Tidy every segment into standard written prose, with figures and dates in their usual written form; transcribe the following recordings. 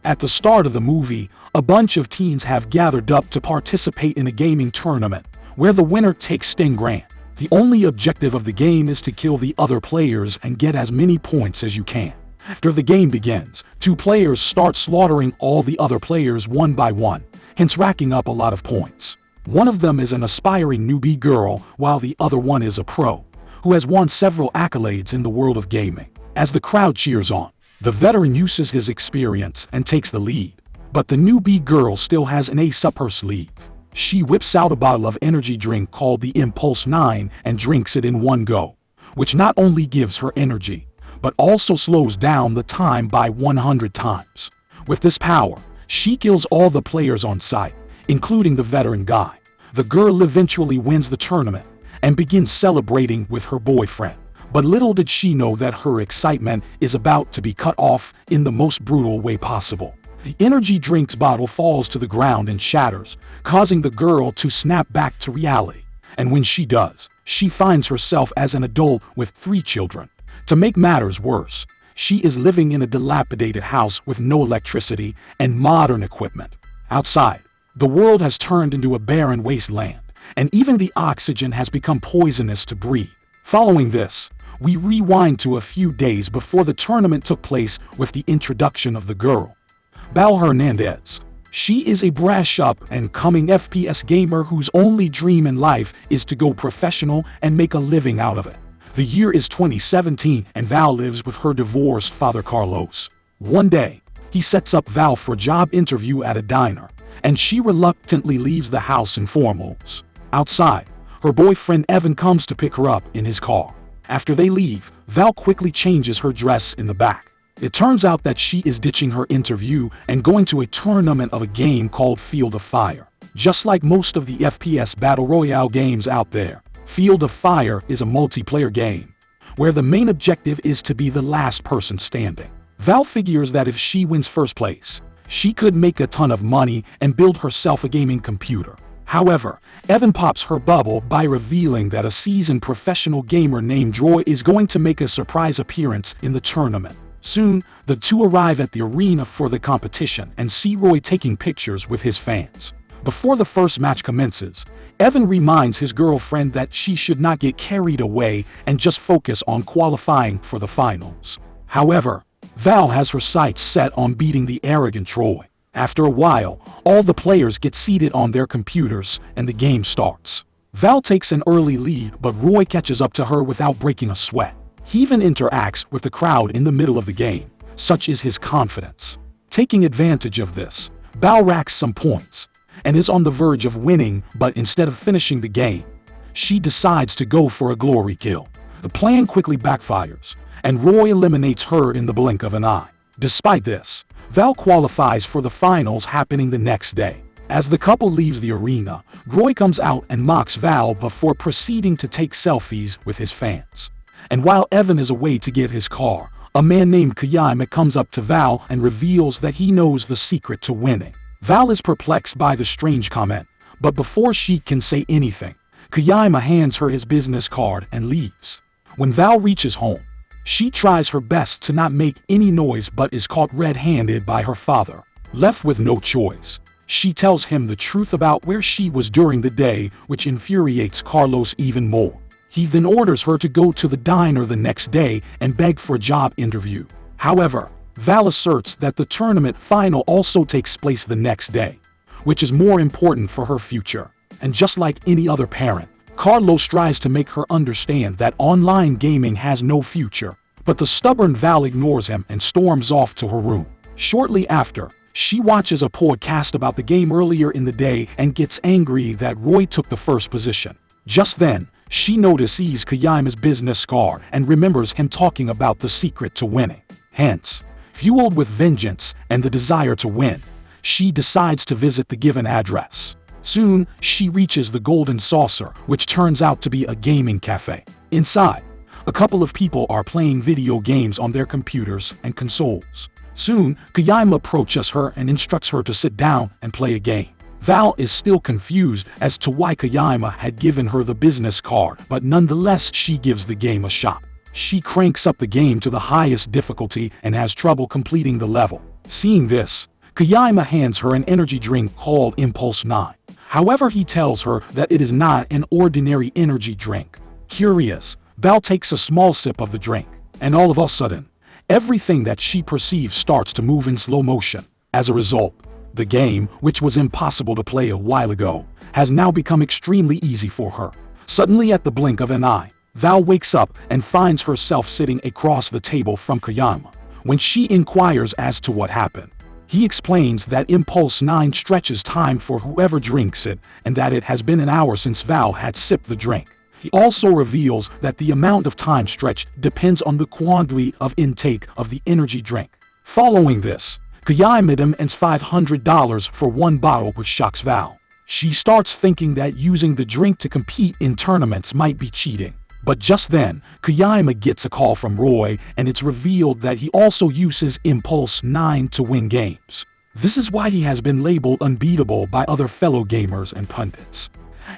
At the start of the movie, a bunch of teens have gathered up to participate in a gaming tournament, where the winner takes 10 grand. The only objective of the game is to kill the other players and get as many points as you can. After the game begins, two players start slaughtering all the other players one by one, hence racking up a lot of points. One of them is an aspiring newbie girl, while the other one is a pro, who has won several accolades in the world of gaming. As the crowd cheers on, the veteran uses his experience and takes the lead. But the newbie girl still has an ace up her sleeve. She whips out a bottle of energy drink called the Impulse 9 and drinks it in one go, which not only gives her energy, but also slows down the time by 100 times. With this power, she kills all the players on site, including the veteran guy. The girl eventually wins the tournament and begins celebrating with her boyfriend. But little did she know that her excitement is about to be cut off in the most brutal way possible. The energy drink's bottle falls to the ground and shatters, causing the girl to snap back to reality. And when she does, she finds herself as an adult with 3 children. To make matters worse, she is living in a dilapidated house with no electricity and modern equipment. Outside, the world has turned into a barren wasteland, and even the oxygen has become poisonous to breathe. Following this, we rewind to a few days before the tournament took place with the introduction of the girl, Val Hernandez. She is a brash up and coming FPS gamer whose only dream in life is to go professional and make a living out of it. The year is 2017 and Val lives with her divorced father Carlos. One day, he sets up Val for a job interview at a diner, and she reluctantly leaves the house in formals. Outside, her boyfriend Evan comes to pick her up in his car. After they leave, Val quickly changes her dress in the back. It turns out that she is ditching her interview and going to a tournament of a game called Field of Fire. Just like most of the FPS Battle Royale games out there, Field of Fire is a multiplayer game, where the main objective is to be the last person standing. Val figures that if she wins first place, she could make a ton of money and build herself a gaming computer. However, Evan pops her bubble by revealing that a seasoned professional gamer named Roy is going to make a surprise appearance in the tournament. Soon, the two arrive at the arena for the competition and see Roy taking pictures with his fans. Before the first match commences, Evan reminds his girlfriend that she should not get carried away and just focus on qualifying for the finals. However, Val has her sights set on beating the arrogant Roy. After a while, all the players get seated on their computers and the game starts. Val takes an early lead, but Roy catches up to her without breaking a sweat. He even interacts with the crowd in the middle of the game. Such is his confidence. Taking advantage of this, Val racks some points and is on the verge of winning, but instead of finishing the game, she decides to go for a glory kill. The plan quickly backfires, and Roy eliminates her in the blink of an eye. Despite this, Val qualifies for the finals happening the next day. As the couple leaves the arena, Roy comes out and mocks Val before proceeding to take selfies with his fans. And while Evan is away to get his car, a man named Kayama comes up to Val and reveals that he knows the secret to winning. Val is perplexed by the strange comment, but before she can say anything, Kayama hands her his business card and leaves. When Val reaches home, she tries her best to not make any noise but is caught red-handed by her father. Left with no choice, she tells him the truth about where she was during the day, which infuriates Carlos even more. He then orders her to go to the diner the next day and beg for a job interview. However, Val asserts that the tournament final also takes place the next day, which is more important for her future. And just like any other parent, Carlos tries to make her understand that online gaming has no future, but the stubborn Val ignores him and storms off to her room. Shortly after, she watches a podcast about the game earlier in the day and gets angry that Roy took the first position. Just then, she notices Kayama's business card and remembers him talking about the secret to winning. Hence, fueled with vengeance and the desire to win, she decides to visit the given address. Soon, she reaches the Golden Saucer, which turns out to be a gaming cafe. Inside, a couple of people are playing video games on their computers and consoles. Soon, Kayama approaches her and instructs her to sit down and play a game. Val is still confused as to why Kayama had given her the business card, but nonetheless she gives the game a shot. She cranks up the game to the highest difficulty and has trouble completing the level. Seeing this, Kayama hands her an energy drink called Impulse 9. However, he tells her that it is not an ordinary energy drink. Curious, Val takes a small sip of the drink, and all of a sudden, everything that she perceives starts to move in slow motion. As a result, the game, which was impossible to play a while ago, has now become extremely easy for her. Suddenly, at the blink of an eye, Val wakes up and finds herself sitting across the table from Kayama. When she inquires as to what happened, he explains that Impulse 9 stretches time for whoever drinks it and that it has been an hour since Val had sipped the drink. He also reveals that the amount of time stretched depends on the quantity of intake of the energy drink. Following this, Kayama demands $500 for one bottle, which shocks Val. She starts thinking that using the drink to compete in tournaments might be cheating. But just then, Kayama gets a call from Roy, and it's revealed that he also uses Impulse 9 to win games. This is why he has been labeled unbeatable by other fellow gamers and pundits.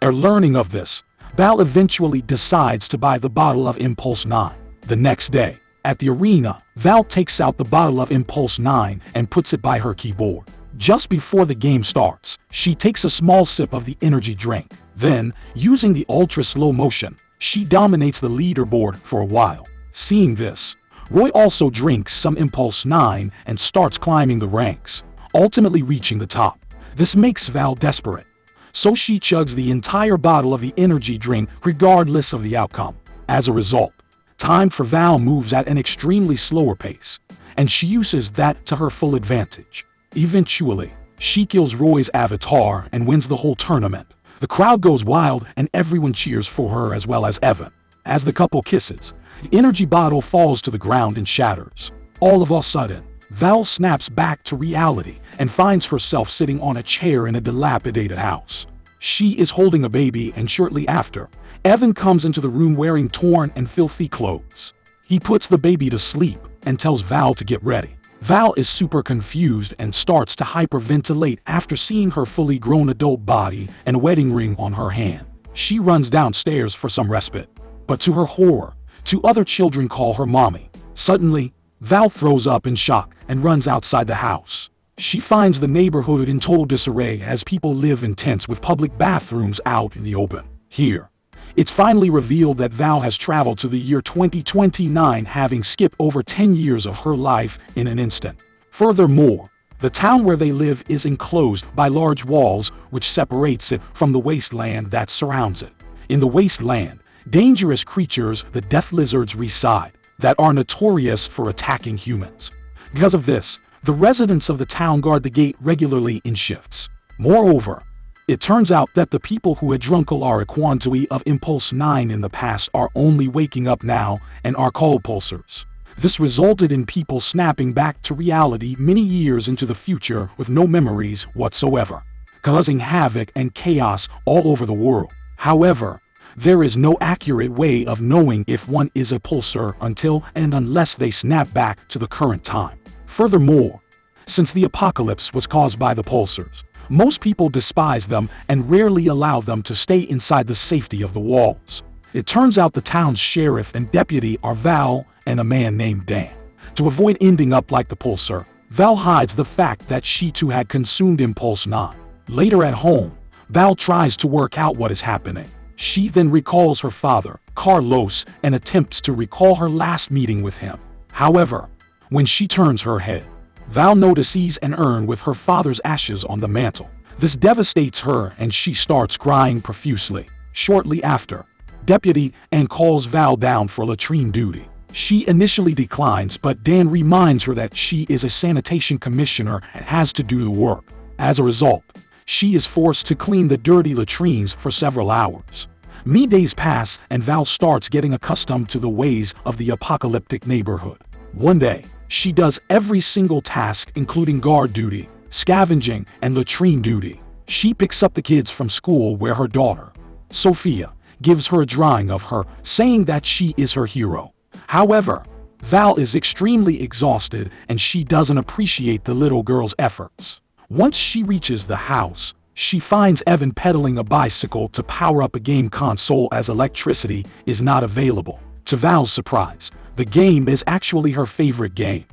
Learning of this, Val eventually decides to buy the bottle of Impulse 9. The next day, at the arena, Val takes out the bottle of Impulse 9 and puts it by her keyboard. Just before the game starts, she takes a small sip of the energy drink. Then, using the ultra slow motion, she dominates the leaderboard for a while. Seeing this, Roy also drinks some Impulse 9 and starts climbing the ranks, ultimately reaching the top. This makes Val desperate, so she chugs the entire bottle of the energy drink regardless of the outcome. As a result, time for Val moves at an extremely slower pace, and she uses that to her full advantage. Eventually, she kills Roy's avatar and wins the whole tournament. The crowd goes wild and everyone cheers for her as well as Evan. As the couple kisses, the energy bottle falls to the ground and shatters. All of a sudden, Val snaps back to reality and finds herself sitting on a chair in a dilapidated house. She is holding a baby, and shortly after, Evan comes into the room wearing torn and filthy clothes. He puts the baby to sleep and tells Val to get ready. Val is super confused and starts to hyperventilate after seeing her fully grown adult body and a wedding ring on her hand. She runs downstairs for some respite, but to her horror, two other children call her mommy. Suddenly, Val throws up in shock and runs outside the house. She finds the neighborhood in total disarray as people live in tents with public bathrooms out in the open. Here, it's finally revealed that Val has traveled to the year 2029, having skipped over 10 years of her life in an instant. Furthermore, the town where they live is enclosed by large walls which separates it from the wasteland that surrounds it. In the wasteland, dangerous creatures, the death lizards, reside that are notorious for attacking humans. Because of this, the residents of the town guard the gate regularly in shifts. Moreover, it turns out that the people who had drunk a large quantity of Impulse 9 in the past are only waking up now and are called pulsars. This resulted in people snapping back to reality many years into the future with no memories whatsoever, causing havoc and chaos all over the world. However, there is no accurate way of knowing if one is a pulsar until and unless they snap back to the current time. Furthermore, since the apocalypse was caused by the pulsars, most people despise them and rarely allow them to stay inside the safety of the walls. It turns out the town's sheriff and deputy are Val and a man named Dan. To avoid ending up like the pulsar, Val hides the fact that she too had consumed Impulse 9. Later at home, Val tries to work out what is happening. She then recalls her father, Carlos, and attempts to recall her last meeting with him. However, when she turns her head, Val notices an urn with her father's ashes on the mantle. This devastates her and she starts crying profusely. Shortly after, Deputy Ann calls Val down for latrine duty. She initially declines, but Dan reminds her that she is a sanitation commissioner and has to do the work. As a result, she is forced to clean the dirty latrines for several hours. Many days pass and Val starts getting accustomed to the ways of the apocalyptic neighborhood. One day, she does every single task, including guard duty, scavenging, and latrine duty. She picks up the kids from school where her daughter, Sophia, gives her a drawing of her, saying that she is her hero. However, Val is extremely exhausted and she doesn't appreciate the little girl's efforts. Once she reaches the house, she finds Evan pedaling a bicycle to power up a game console as electricity is not available. To Val's surprise, the game is actually her favorite game,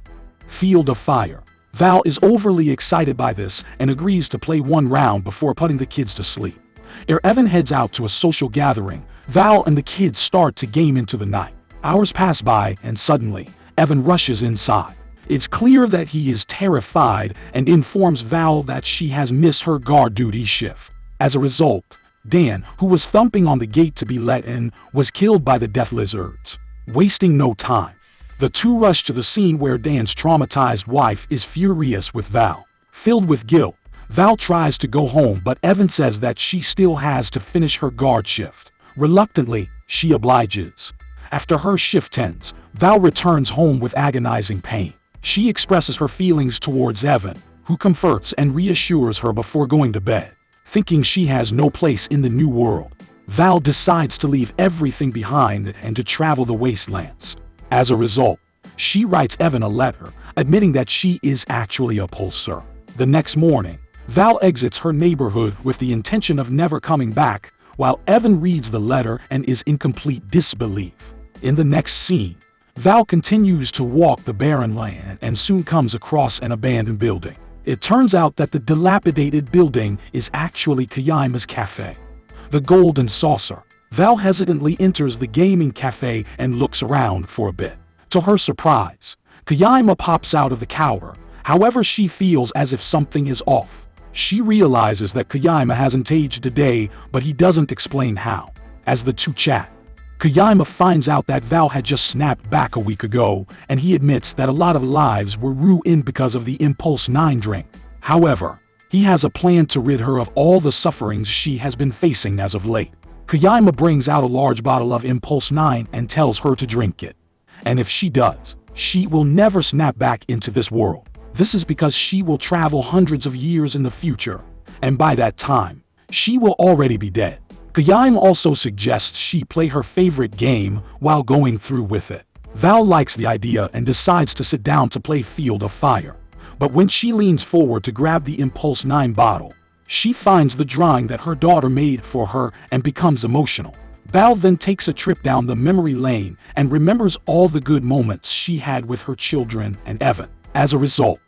Field of Fire. Val is overly excited by this and agrees to play one round before putting the kids to sleep. Ere Evan heads out to a social gathering, Val and the kids start to game into the night. Hours pass by and suddenly, Evan rushes inside. It's clear that he is terrified and informs Val that she has missed her guard duty shift. As a result, Dan, who was thumping on the gate to be let in, was killed by the death lizards. Wasting no time, the two rush to the scene where Dan's traumatized wife is furious with Val. Filled with guilt, Val tries to go home, but Evan says that she still has to finish her guard shift. Reluctantly, she obliges. After her shift ends, Val returns home with agonizing pain. She expresses her feelings towards Evan, who comforts and reassures her before going to bed. Thinking she has no place in the new world, Val decides to leave everything behind and to travel the wastelands. As a result, she writes Evan a letter, admitting that she is actually a pulsar. The next morning, Val exits her neighborhood with the intention of never coming back, while Evan reads the letter and is in complete disbelief. In the next scene, Val continues to walk the barren land and soon comes across an abandoned building. It turns out that the dilapidated building is actually Kaima's cafe. The Golden Saucer. Val hesitantly enters the gaming cafe and looks around for a bit. To her surprise, Kaima pops out of the cower. However, she feels as if something is off. She realizes that Kaima hasn't aged a day, but he doesn't explain how. As the two chat, Kaima finds out that Val had just snapped back a week ago, and he admits that a lot of lives were ruined because of the Impulse 9 drink. However, he has a plan to rid her of all the sufferings she has been facing as of late. Kaima brings out a large bottle of Impulse 9 and tells her to drink it. And if she does, she will never snap back into this world. This is because she will travel hundreds of years in the future, and by that time, she will already be dead. Kaima also suggests she play her favorite game while going through with it. Val likes the idea and decides to sit down to play Field of Fire. But when she leans forward to grab the Impulse 9 bottle, she finds the drawing that her daughter made for her and becomes emotional. Val then takes a trip down the memory lane and remembers all the good moments she had with her children and Evan. As a result,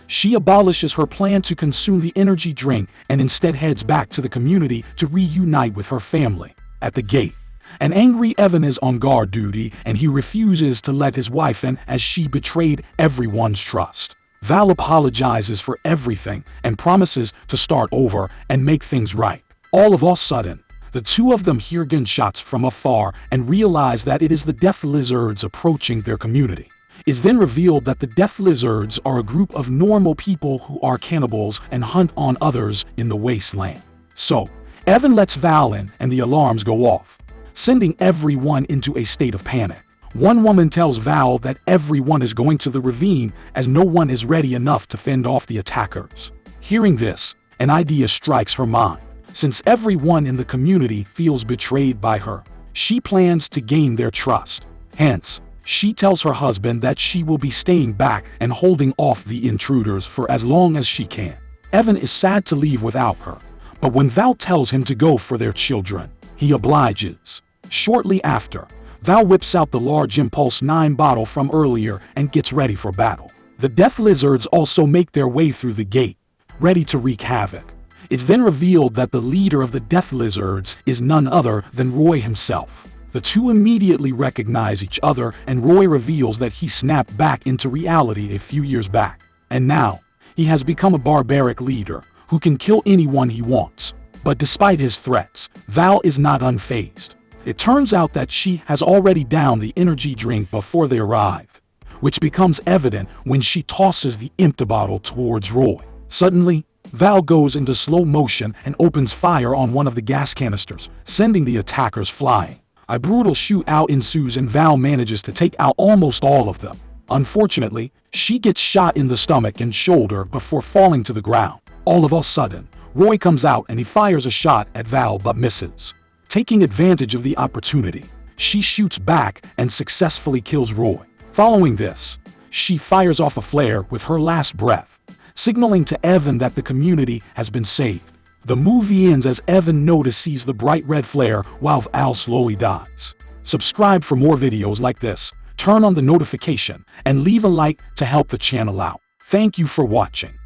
she abolishes her plan to consume the energy drink and instead heads back to the community to reunite with her family. At the gate, an angry Evan is on guard duty and he refuses to let his wife in as she betrayed everyone's trust. Val apologizes for everything and promises to start over and make things right. All of a sudden, the two of them hear gunshots from afar and realize that it is the Death Lizards approaching their community. It's then revealed that the Death Lizards are a group of normal people who are cannibals and hunt on others in the wasteland. So, Evan lets Val in and the alarms go off, sending everyone into a state of panic. One woman tells Val that everyone is going to the ravine as no one is ready enough to fend off the attackers. Hearing this, an idea strikes her mind. Since everyone in the community feels betrayed by her, she plans to gain their trust. Hence, she tells her husband that she will be staying back and holding off the intruders for as long as she can. Evan is sad to leave without her, but when Val tells him to go for their children, he obliges. Shortly after, Val whips out the large Impulse 9 bottle from earlier and gets ready for battle. The Death Lizards also make their way through the gate, ready to wreak havoc. It's then revealed that the leader of the Death Lizards is none other than Roy himself. The two immediately recognize each other and Roy reveals that he snapped back into reality a few years back. And now, he has become a barbaric leader who can kill anyone he wants. But despite his threats, Val is not unfazed. It turns out that she has already downed the energy drink before they arrive, which becomes evident when she tosses the empty bottle towards Roy. Suddenly, Val goes into slow motion and opens fire on one of the gas canisters, sending the attackers flying. A brutal shootout ensues and Val manages to take out almost all of them. Unfortunately, she gets shot in the stomach and shoulder before falling to the ground. All of a sudden, Roy comes out and he fires a shot at Val but misses. Taking advantage of the opportunity, she shoots back and successfully kills Roy. Following this, she fires off a flare with her last breath, signaling to Evan that the community has been saved. The movie ends as Evan notices the bright red flare while Val slowly dies. Subscribe for more videos like this, turn on the notification, and leave a like to help the channel out. Thank you for watching.